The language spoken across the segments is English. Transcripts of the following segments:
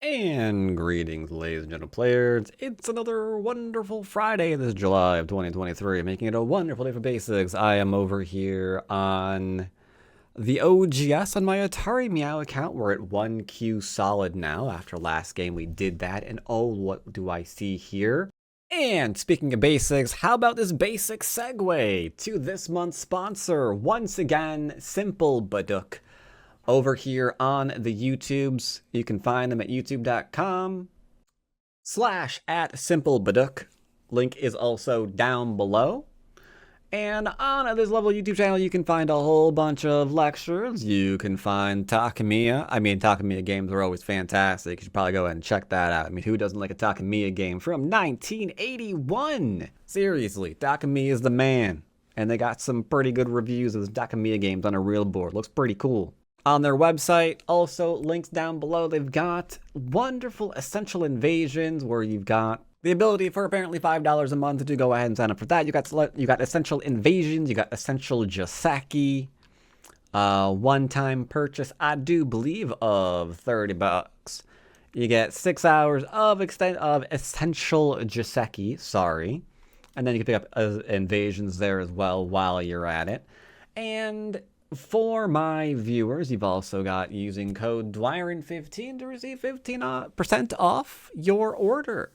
And greetings, ladies and gentlemen players. It's another wonderful Friday this July of 2023, making it a wonderful day for basics. I am over here on the OGS on my Atari Meow account. We're at 1Q solid now. After last game, we did that. And oh, what do I see here? And speaking of basics, how about this basic segue to this month's sponsor? Once again, Simple Baduk. Over here on the YouTubes, you can find them at youtube.com/@simplebaduk. Link is also down below. And on this level YouTube channel, you can find a whole bunch of lectures. You can find Takamiya. Takamiya games are always fantastic. You should probably go ahead and check that out. I mean, who doesn't like a Takamiya game from 1981? Seriously, Takamiya is the man. And they got some pretty good reviews of the Takamiya games on a real board. Looks pretty cool. On their website, also links down below, they've got wonderful essential invasions where you've got the ability for apparently $5 a month to go ahead and sign up for that. You got essential invasions, you got essential Joseki, one-time purchase, I do believe, of $30. You get 6 hours of essential Joseki, sorry, and then you can pick up invasions there as well while you're at it. And for my viewers, you've also got using code Dwyrin15 to receive 15% off your order.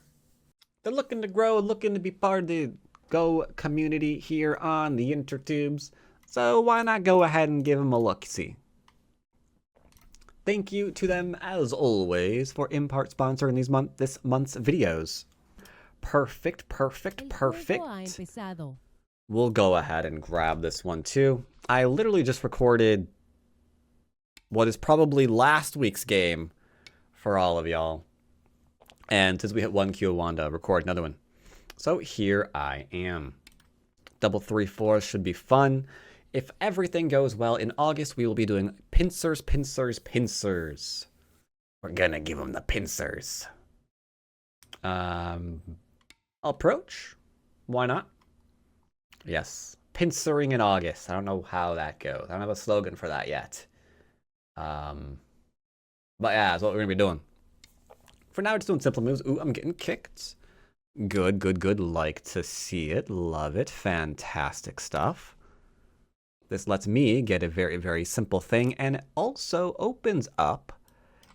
They're looking to grow, looking to be part of the Go community here on the intertubes. So why not go ahead and give them a look-see? Thank you to them, as always, for in part sponsoring this month's videos. Perfect. We'll go ahead and grab this one too. I literally just recorded what is probably last week's game for all of y'all. And since we hit 1Q, I wanted to record another one. So here I am. Double 3/4 should be fun. If everything goes well, in August, we will be doing pincers. We're gonna give them the pincers. Approach? Why not? Yes. Pincering in August. I don't know how that goes. I don't have a slogan for that yet. But yeah, that's what we're going to be doing. For now, we're just doing simple moves. Ooh, I'm getting kicked. Good. Like to see it. Love it. Fantastic stuff. This lets me get a very simple thing, and it also opens up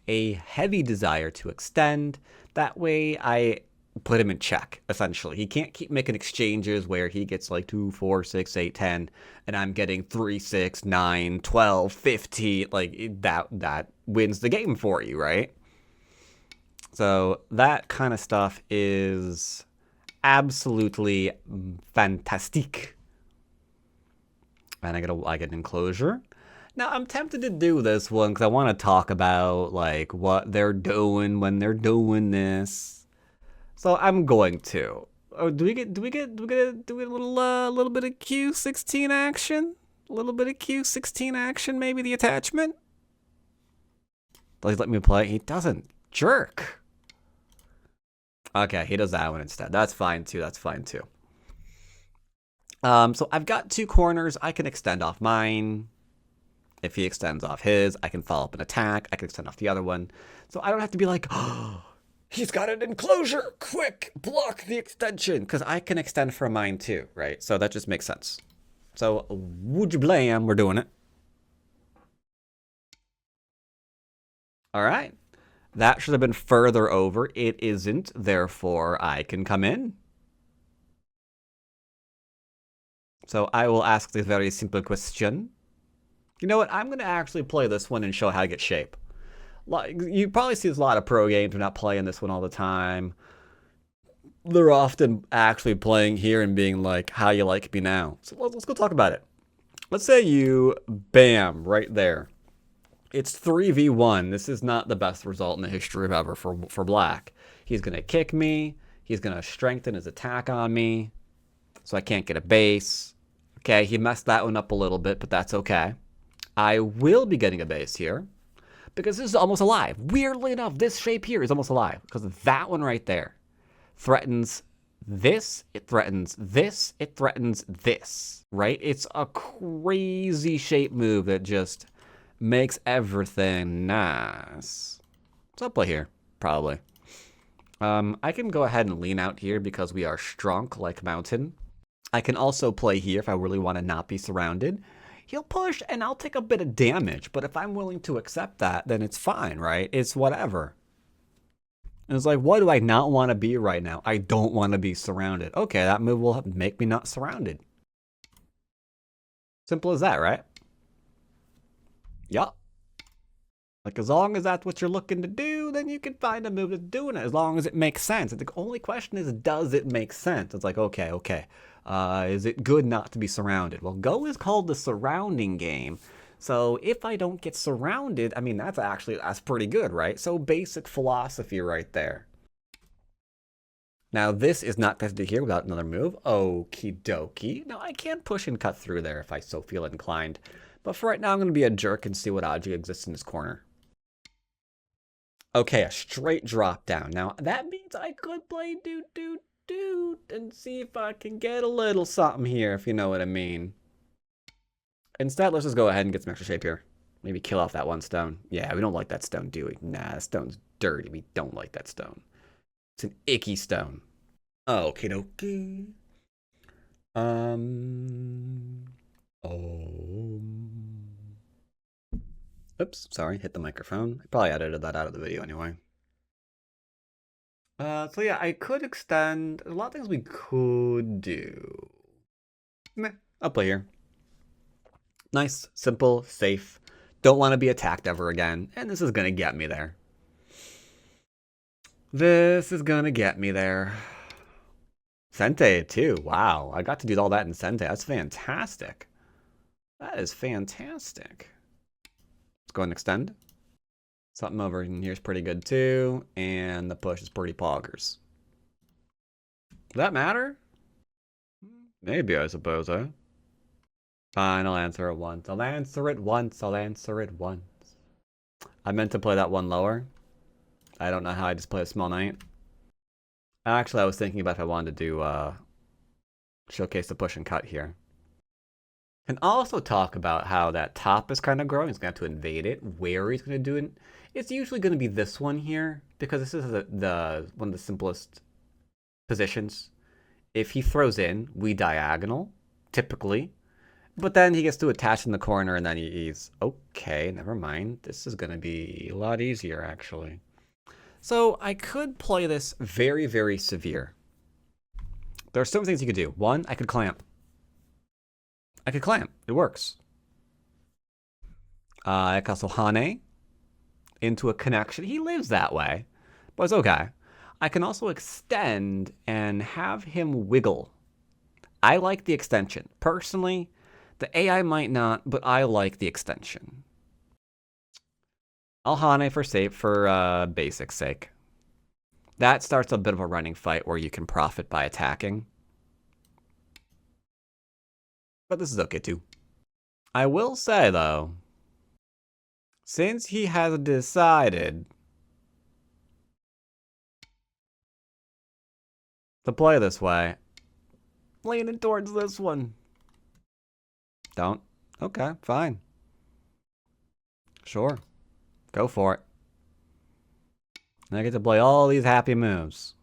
a heavy desire to extend. That way, I put him in check, essentially. He can't keep making exchanges where he gets like 2, 4, 6, 8, 10, and I'm getting 3, 6, 9, 12, 15. Like, that wins the game for you, right? So that kind of stuff is absolutely fantastic. And I get an enclosure. Now, I'm tempted to do this one because I want to talk about like what they're doing when they're doing this. So I'm going to. Oh, do we get a little bit of Q16 action? A little bit of Q16 action, maybe the attachment? Does he let me play? He doesn't. Jerk. Okay, he does that one instead. That's fine too. So I've got 2 corners. I can extend off mine. If he extends off his, I can follow up an attack. I can extend off the other one. So I don't have to be like, oh, he's got an enclosure! Quick! Block the extension! Because I can extend from mine too, right? So that just makes sense. So, would you blame? We're doing it. Alright. That should have been further over. It isn't, therefore I can come in. So I will ask this very simple question. You know what? I'm going to actually play this one and show how to get shape. You probably see a lot of pro games. We're not playing this one all the time. They're often actually playing here and being like, how you like me now. So let's go talk about it. Let's say you, bam, right there. It's 3v1. This is not the best result in the history of ever for black. He's going to kick me. He's going to strengthen his attack on me. So I can't get a base. Okay, he messed that one up a little bit, but that's okay. I will be getting a base here. Because this is almost alive. Weirdly enough, this shape here is almost alive. Because that one right there threatens this, it threatens this, it threatens this. Right? It's a crazy shape move that just makes everything nice. So I'll play here. probably. I can go ahead and lean out here because we are strong like mountain. I can also play here if I really want to not be surrounded. He'll push and I'll take a bit of damage, but if I'm willing to accept that, then it's fine, right? It's whatever. And it's like, what do I not want to be right now? I don't want to be surrounded. Okay, that move will make me not surrounded. Simple as that, right? Yup. Like, as long as that's what you're looking to do, then you can find a move that's doing it, as long as it makes sense. The only question is, does it make sense? It's like, okay. Is it good not to be surrounded? Well, Go is called the surrounding game. So if I don't get surrounded, I mean, that's pretty good, right? So basic philosophy right there. Now, this is not tested here without another move. Okie dokie. Now, I can push and cut through there if I so feel inclined. But for right now, I'm going to be a jerk and see what Aji exists in this corner. Okay, a straight drop down. Now, that means I could play doot and see if I can get a little something here, if you know what I mean. Instead, let's just go ahead and get some extra shape here. Maybe kill off that one stone. Yeah, we don't like that stone, do we? Nah, that stone's dirty. We don't like that stone. It's an icky stone. Okie dokie. Oops, sorry, hit the microphone. I probably edited that out of the video anyway. So yeah, I could extend. A lot of things we could do. Meh, I'll play here. Nice, simple, safe. Don't want to be attacked ever again. And this is going to get me there. This is going to get me there. Sente, too. Wow, I got to do all that in Sente. That's fantastic. That is fantastic. Let's go and extend. Something over in here is pretty good, too. And the push is pretty poggers. Does that matter? Maybe, I suppose, huh? Fine, I'll answer it once. I'll answer it once. I meant to play that one lower. I don't know how I just play a small knight. Actually, I was thinking about if I wanted to do showcase the push and cut here. And also talk about how that top is kind of growing. He's going to have to invade it. Where he's going to do it. It's usually going to be this one here, because this is the one of the simplest positions. If he throws in, we diagonal, typically. But then he gets to attach in the corner, and then he's... Okay, never mind. This is going to be a lot easier, actually. So I could play this very, very severe. There are some things you could do. One, I could clamp. It works. I could also Hane into a connection. He lives that way, but it's okay. I can also extend and have him wiggle. I like the extension. Personally, the AI might not, but I like the extension. I'll Hane for basic sake. That starts a bit of a running fight where you can profit by attacking. But this is okay too. I will say though, since he has decided to play this way, leaning towards this one. Don't? Okay, fine. Sure. Go for it. And I get to play all these happy moves.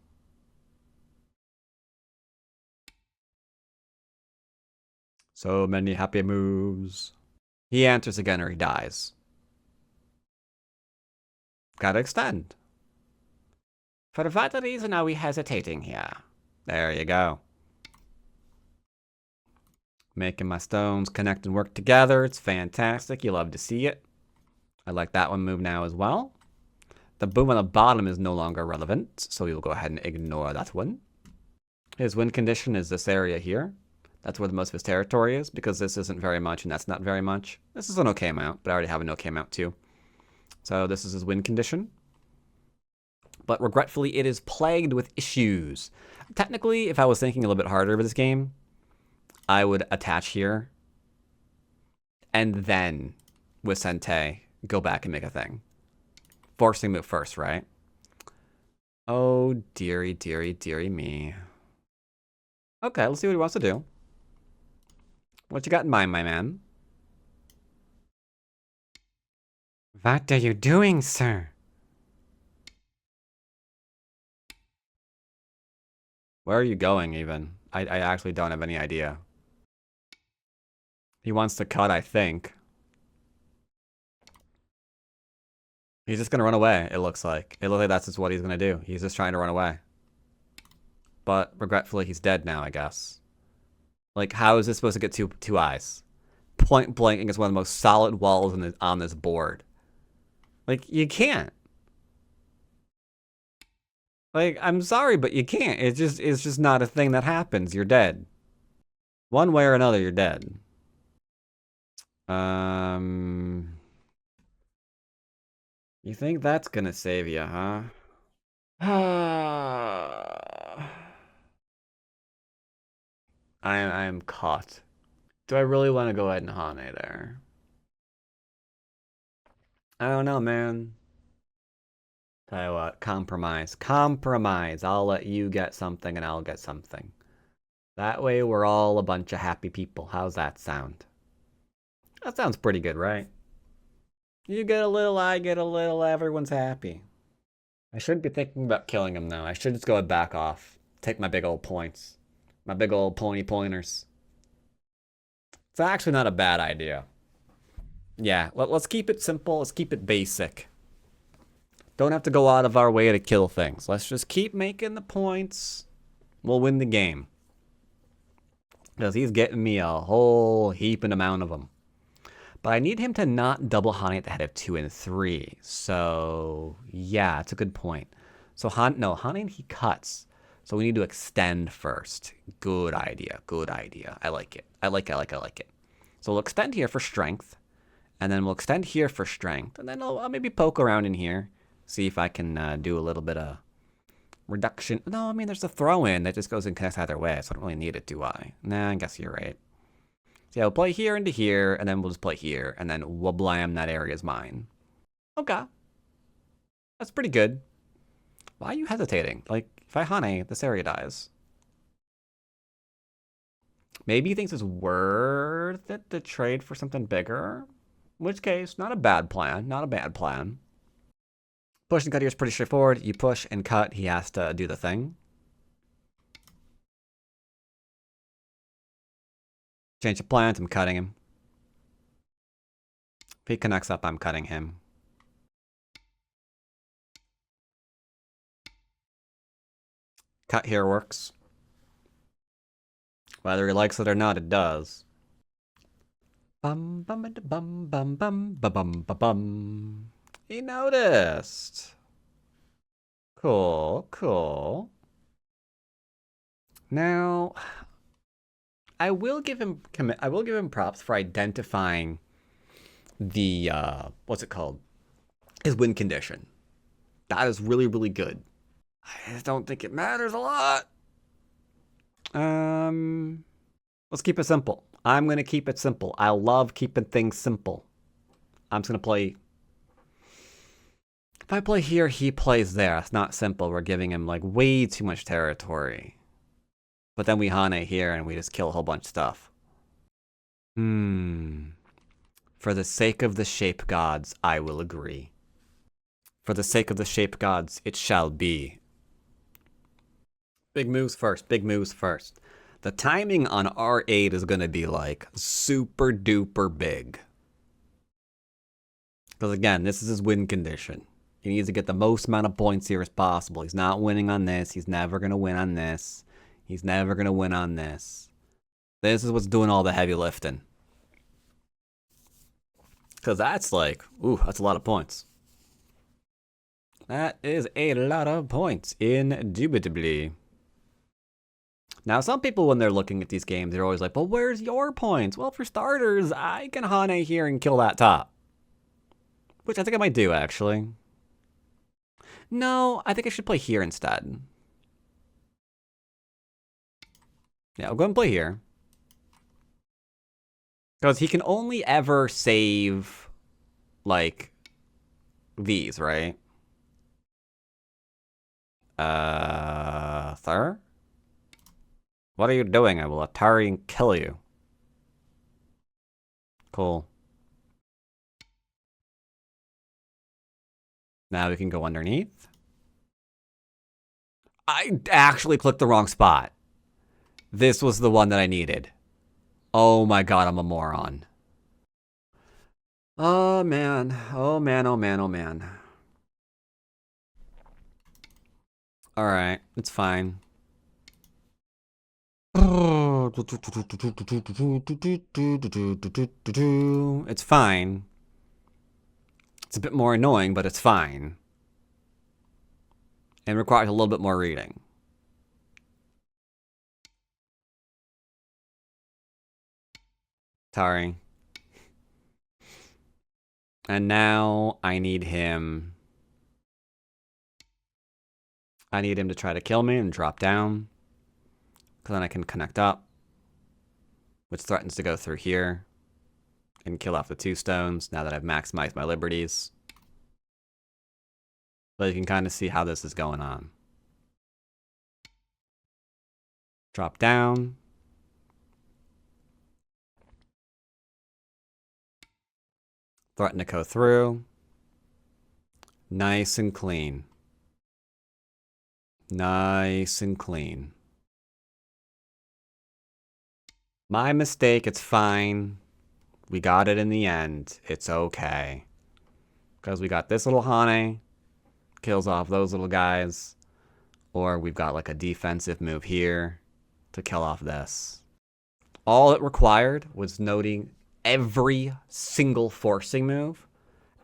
So many happy moves. He answers again or he dies. Gotta extend. For what reason are we hesitating here? There you go. Making my stones connect and work together. It's fantastic. You love to see it. I like that one move now as well. The boom on the bottom is no longer relevant, so we will go ahead and ignore that one. His win condition is this area here. That's where the most of his territory is, because this isn't very much and that's not very much. This is an okay amount, but I already have an okay amount too. So this is his win condition. But regretfully, it is plagued with issues. Technically, if I was thinking a little bit harder for this game, I would attach here. And then, with Sente, go back and make a thing. Forcing move first, right? Oh, dearie, dearie, dearie me. Okay, let's see what he wants to do. What you got in mind, my man? What are you doing, sir? Where are you going, even? I actually don't have any idea. He wants to cut, I think. He's just gonna run away, it looks like. It looks like that's just what he's gonna do. He's just trying to run away. But regretfully, he's dead now, I guess. Like, how is this supposed to get two eyes? Point blank against one of the most solid walls on this board. Like, you can't. Like, I'm sorry, but you can't. It's just not a thing that happens. You're dead. One way or another, you're dead. You think that's gonna save you, huh? I am caught. Do I really want to go ahead and Hane there? I don't know, man. Tell you what, compromise. Compromise. I'll let you get something and I'll get something. That way we're all a bunch of happy people. How's that sound? That sounds pretty good, right? You get a little, I get a little, everyone's happy. I shouldn't be thinking about killing him though. I should just go and back off. Take my big old points. My big old pony pointers. It's actually not a bad idea. Yeah, let's keep it simple. Let's keep it basic. Don't have to go out of our way to kill things. Let's just keep making the points. We'll win the game. Because he's getting me a whole heaping amount of them. But I need him to not double Hane at the head of 2 and 3. So, yeah, it's a good point. So, Hane, he cuts. So we need to extend first. Good idea. Good idea. I like it. I like it. So we'll extend here for strength. And then we'll extend here for strength. And then I'll maybe poke around in here. See if I can do a little bit of reduction. No, I mean, there's a throw-in that just goes and connects either way. So I don't really need it, do I? Nah, I guess you're right. So yeah, we'll play here into here. And then we'll just play here. And then wablam, that area is mine. Okay. That's pretty good. Why are you hesitating? Like, if I Hane, this area dies. Maybe he thinks it's worth it to trade for something bigger. In which case, not a bad plan. Not a bad plan. Push and cut here is pretty straightforward. You push and cut, he has to do the thing. Change of plans, I'm cutting him. If he connects up, I'm cutting him. Cut here works. Whether he likes it or not, it does. Bum bum bum bum bum bum bum bum. He noticed. Cool, cool. Now, I will give him props for identifying the what's it called? His win condition. That is really, really good. I just don't think it matters a lot. Let's keep it simple. I'm gonna keep it simple. I love keeping things simple. I'm just gonna play. If I play here, he plays there. It's not simple. We're giving him like way too much territory. But then we Hane here and we just kill a whole bunch of stuff. For the sake of the shape gods, I will agree. For the sake of the shape gods, it shall be. Big moves first. Big moves first. The timing on R8 is going to be like super duper big. Because again, this is his win condition. He needs to get the most amount of points here as possible. He's not winning on this. He's never going to win on this. He's never going to win on this. This is what's doing all the heavy lifting. Because that's like, ooh, that's a lot of points. That is a lot of points, indubitably. Now, some people, when they're looking at these games, they're always like, well, where's your points? Well, for starters, I can Hane here and kill that top. Which I think I might do, actually. No, I think I should play here instead. Yeah, I'll go and play here. Because he can only ever save, like, these, right? Sir? What are you doing? I will Atari and kill you. Cool. Now we can go underneath. I actually clicked the wrong spot. This was the one that I needed. Oh my god, I'm a moron. Oh man. Oh man, oh man, oh man. Alright, it's fine. It's fine. It's a bit more annoying, but it's fine. And requires a little bit more reading. Sorry. And now I need him. I need him to try to kill me and drop down. Because then I can connect up. Which threatens to go through here. And kill off the 2 stones now that I've maximized my liberties. But you can kind of see how this is going on. Drop down. Threaten to go through. Nice and clean. Nice and clean. My mistake, it's fine. We got it in the end. It's okay. Because we got this little Hane. Kills off those little guys. Or we've got like a defensive move here to kill off this. All it required was noting every single forcing move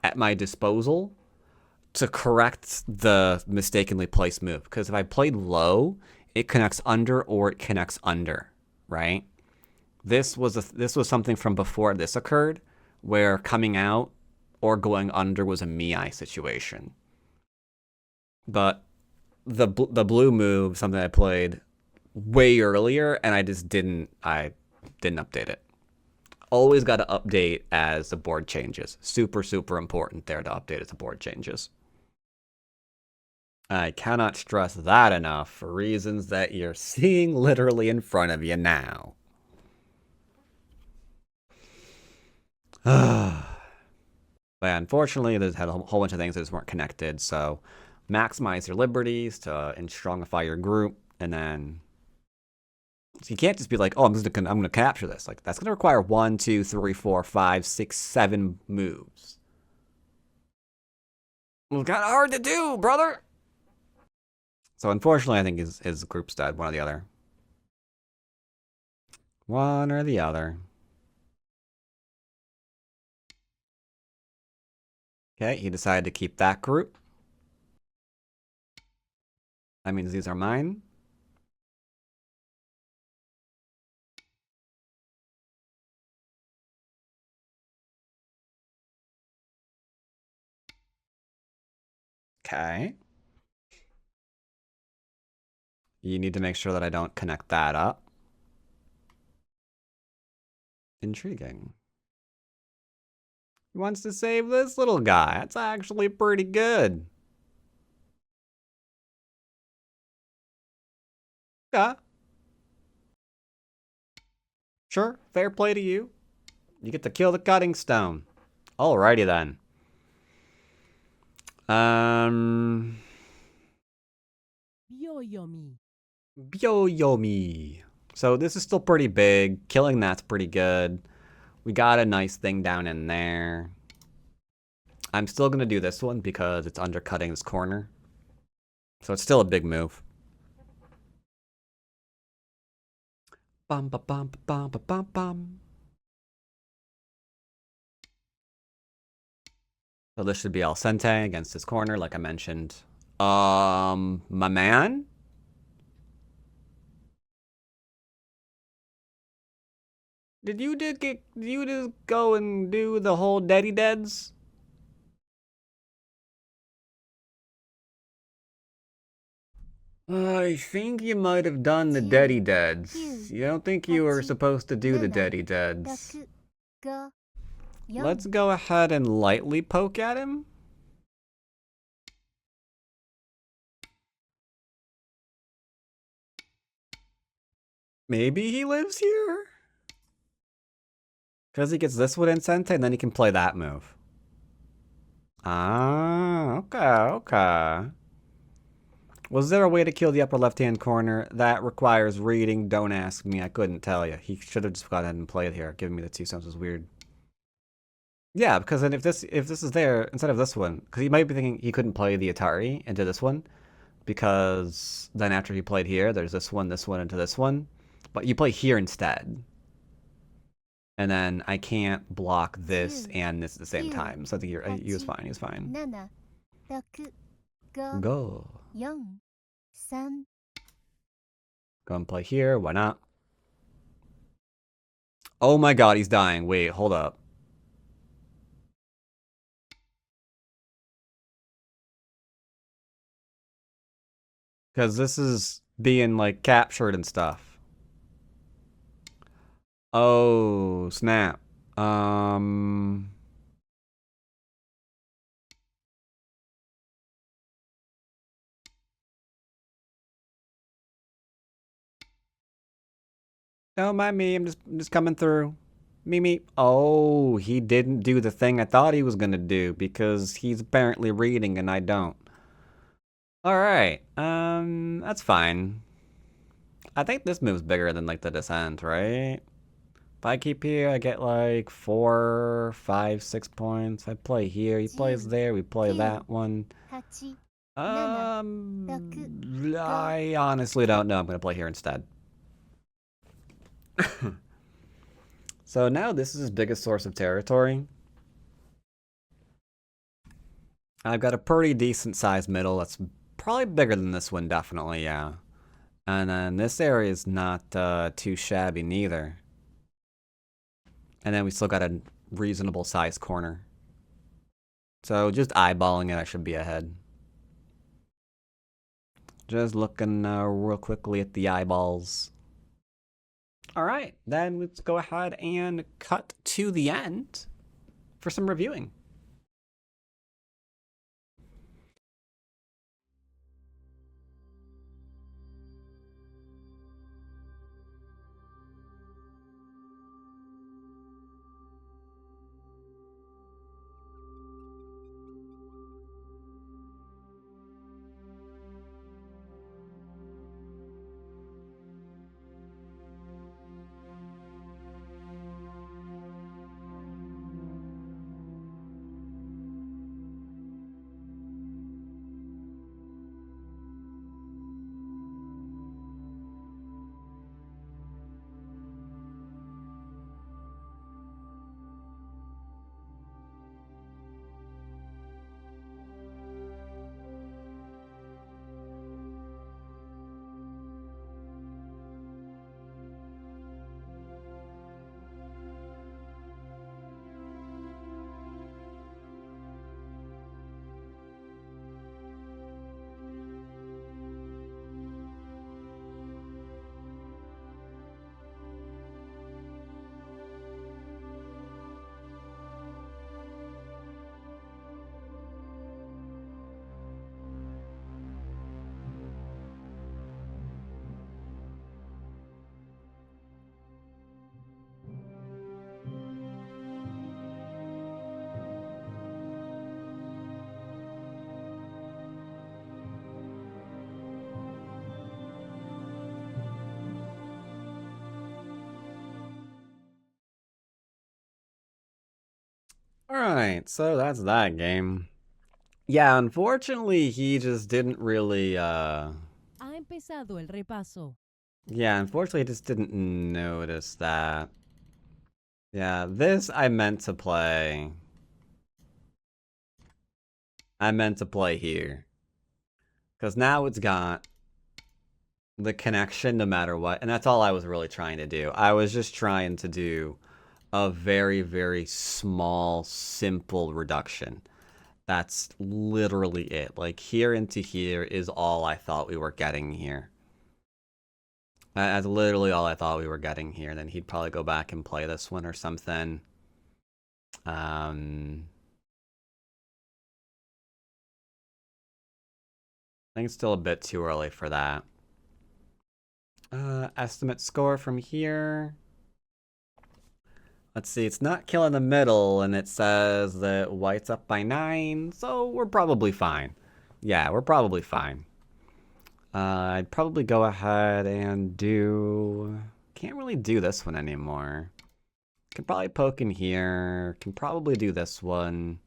at my disposal to correct the mistakenly placed move. Because if I played low, it connects under or it connects under, right? This was something from before this occurred, where coming out or going under was a Mii situation. But the blue move, something I played way earlier, and I didn't update it. Always got to update as the board changes. Super, super important there to update as the board changes. I cannot stress that enough for reasons that you're seeing literally in front of you now. But unfortunately, there's had a whole bunch of things that just weren't connected. So maximize your liberties to strongify your group, and then so you can't just be like, oh, I'm gonna capture this. Like that's gonna require 1, 2, 3, 4, 5, 6, 7 moves. It's kind of hard to do, brother. So unfortunately, I think his group's dead. One or the other. One or the other. Okay, he decided to keep that group. That means these are mine. Okay. You need to make sure that I don't connect that up. Intriguing. He wants to save this little guy. That's actually pretty good. Yeah. Sure, fair play to you. You get to kill the cutting stone. Alrighty then. Byoyomi. Byoyomi. So this is still pretty big. Killing that's pretty good. We got a nice thing down in there. I'm still going to do this one because it's undercutting this corner. So it's still a big move. Bum, ba, bum, ba, bum, ba, bum, bum. So this should be al sente against this corner, like I mentioned. My man? Did you just go and do the whole Daddy Deads? I think you might have done the Daddy Deads. You don't think you were supposed to do the Daddy Deads. Let's go ahead and lightly poke at him. Maybe he lives here? Because he gets this with Incente, and then he can play that move. Ah, okay. Was there a way to kill the upper left-hand corner? That requires reading. Don't ask me. I couldn't tell you. He should have just gone ahead and played here. Giving me the 2 cents was weird. Yeah, because then if this is there instead of this one, because he might be thinking he couldn't play the Atari into this one, because then after he played here, there's this one into this one, but you play here instead, and then I can't block this and this at the same time. So I think he was fine. He was fine. Go. Go and play here. Why not? Oh my god, he's dying. Wait, hold up. Because this is being, like, captured and stuff. Oh, snap. Don't mind me. I'm just coming through. Me. Oh, he didn't do the thing I thought he was gonna do because he's apparently reading and I don't. Alright, that's fine. I think this move's bigger than, like, the descent, right? If I keep here, I get, like, 4, 5, 6 points. I play here, he plays there, we play that one. I honestly don't know. I'm gonna play here instead. So now this is his biggest source of territory. I've got a pretty decent sized middle that's probably bigger than this one, definitely, yeah. And then this area is not too shabby neither. And then we still got a reasonable sized corner. So just eyeballing it, I should be ahead. Just looking real quickly at the eyeballs. Alright, then let's go ahead and cut to the end for some reviewing. Alright, so that's that game. Yeah, unfortunately, he just didn't really, Ha empezado el repaso. Yeah, unfortunately, he just didn't notice that. Yeah, this I meant to play. I meant to play here. Because now it's got the connection no matter what. And that's all I was really trying to do. I was just trying to do a very, very small, simple reduction. That's literally it. Like, here into here is all I thought we were getting here. That's literally all I thought we were getting here. Then he'd probably go back and play this one or something. I think it's still a bit too early for that. Estimate score from here. Let's see, it's not killing the middle, and it says that white's up by 9, so we're probably fine. Yeah, we're probably fine. I'd probably go ahead and do... Can't really do this one anymore. Can probably poke in here. Can probably do this one.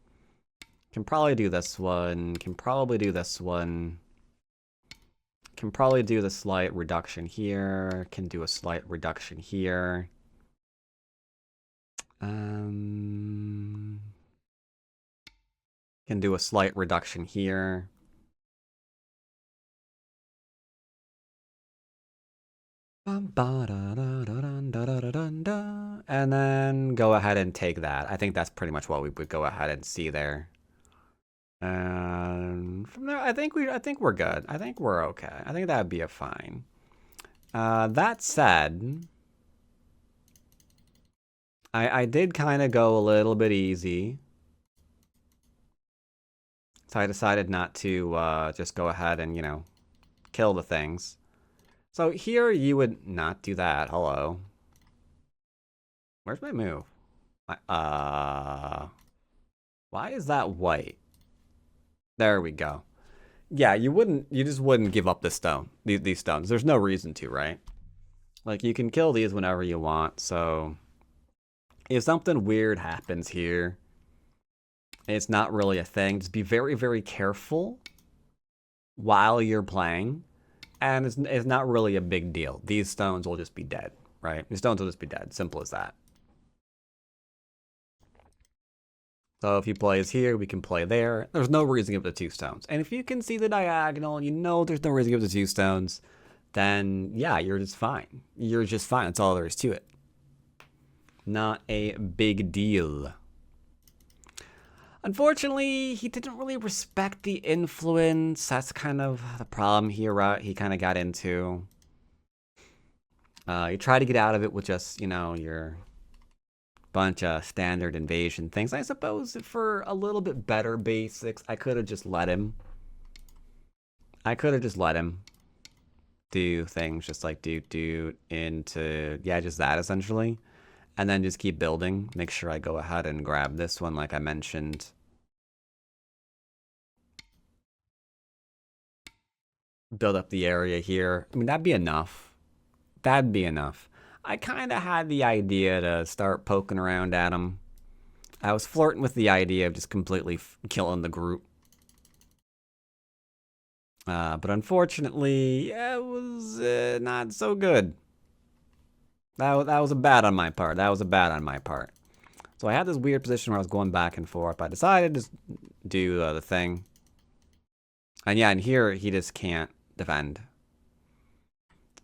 Can probably do this one. Can probably do this one. Can probably do the slight reduction here. Can do a slight reduction here. Can do a slight reduction here. And then go ahead and take that. I think that's pretty much what we would go ahead and see there. And from there, I think we're good. I think we're okay. I think that'd be a fine. That said, I did kind of go a little bit easy. So I decided not to just go ahead and, you know, kill the things. So here you would not do that. Hello. Where's my move? Why is that white? There we go. Yeah, you just wouldn't give up this stone, these stones. There's no reason to, right? Like, you can kill these whenever you want, so if something weird happens here, it's not really a thing. Just be very, very careful while you're playing, and it's not really a big deal. These stones will just be dead, right? These stones will just be dead. Simple as that. So if he plays here, we can play there. There's no reason to give the 2 stones. And if you can see the diagonal, you know there's no reason to give the 2 stones, then yeah, you're just fine. You're just fine. That's all there is to it. Not a big deal. Unfortunately, he didn't really respect the influence. That's kind of the problem here, he kind of got into. You try to get out of it with just, you know, your bunch of standard invasion things. I suppose for a little bit better basics, I could have just let him. I could have just let him do things just like do into, yeah, just that essentially. And then just keep building. Make sure I go ahead and grab this one like I mentioned. Build up the area here. I mean, that'd be enough. That'd be enough. I kind of had the idea to start poking around at him. I was flirting with the idea of just completely killing the group. But unfortunately, it was not so good. That was a bad on my part. That was a bad on my part. So I had this weird position where I was going back and forth. I decided to just do the thing. And yeah, and here he just can't defend.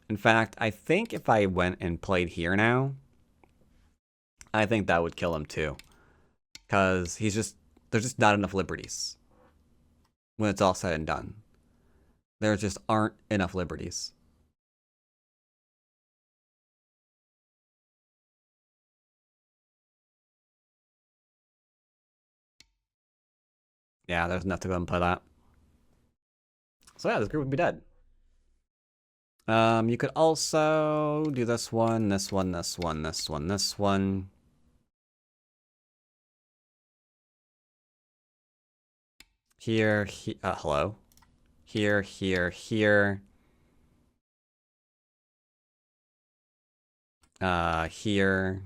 In fact, I think if I went and played here now, I think that would kill him too. Because there's just not enough liberties. When it's all said and done. There just aren't enough liberties. Yeah, there's enough to go and play that. So yeah, this group would be dead. You could also do this one, this one, this one, this one, this one. Here, hello. Here, here, here. Here.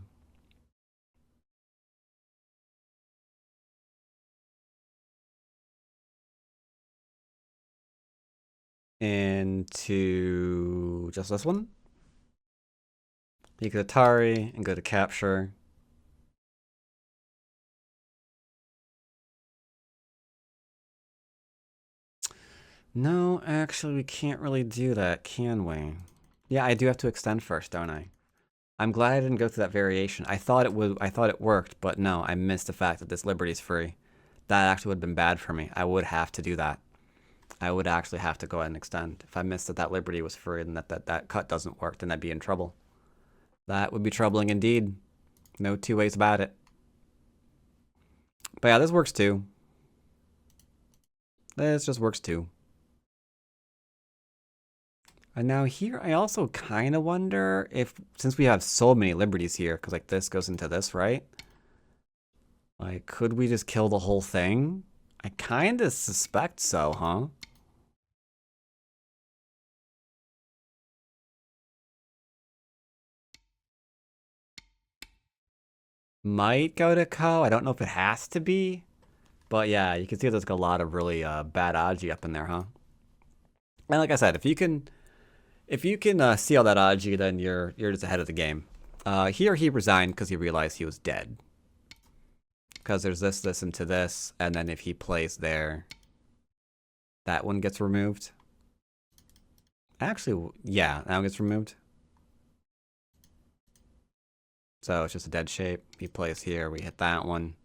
Into just this one. You go to Atari and go to capture. No, actually, we can't really do that, can we? Yeah, I do have to extend first, don't I? I'm glad I didn't go through that variation. I thought it worked, but no, I missed the fact that this liberty is free. That actually would have been bad for me. I would have to do that. I would actually have to go ahead and extend. If I missed that liberty was free and that cut doesn't work, then I'd be in trouble. That would be troubling indeed. No 2 ways about it. But yeah, this works too. This just works too. And now here, I also kind of wonder if, since we have so many liberties here, because like this goes into this, right? Like, could we just kill the whole thing? I kind of suspect so, huh? Might go to Co. I don't know if it has to be. But yeah, you can see there's like a lot of really bad Aji up in there, huh? And like I said, if you can see all that Aji, then you're just ahead of the game. Here he resigned because he realized he was dead. Because there's this into this, and then if he plays there, that one gets removed. Actually, yeah, that one gets removed. So it's just a dead shape. He plays here, we hit that one.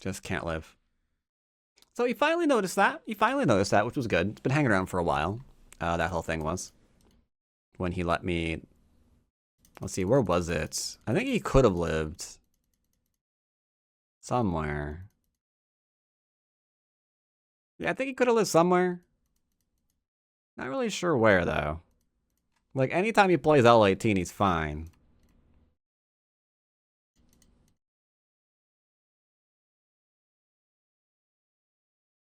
Just can't live. So he finally noticed that. Which was good. It's been hanging around for a while. That whole thing was. When he let me... Let's see, where was it? I think he could have lived somewhere. Yeah, I think he could have lived somewhere. Not really sure where, though. Like, anytime he plays L18, he's fine.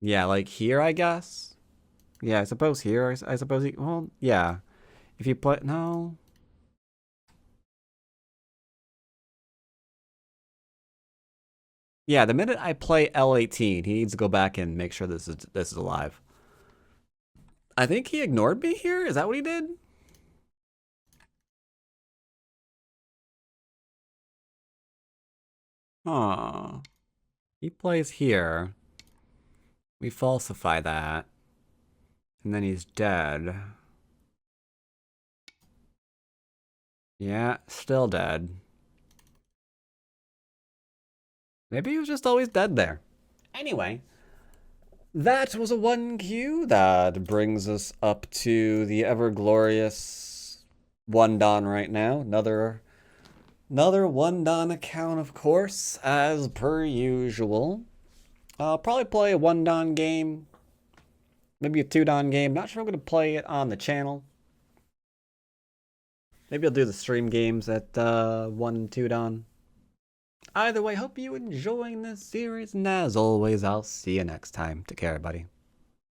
Yeah, like here, I guess. Yeah, I suppose here. I suppose he... Well, yeah. If you play... No. Yeah, the minute I play L18, he needs to go back and make sure this is alive. I think he ignored me here. Is that what he did? Aw. He plays here. We falsify that. And then he's dead. Yeah, still dead. Maybe he was just always dead there. Anyway, that was a 1Q. That brings us up to the ever-glorious 1-Dan right now. Another 1-Dan account, of course, as per usual. I'll probably play a 1-Dan game. Maybe a 2-Dan game. Not sure I'm going to play it on the channel. Maybe I'll do the stream games at 1 2-Dan. Either way, hope you enjoying this series, and as always, I'll see you next time. Take care, everybody.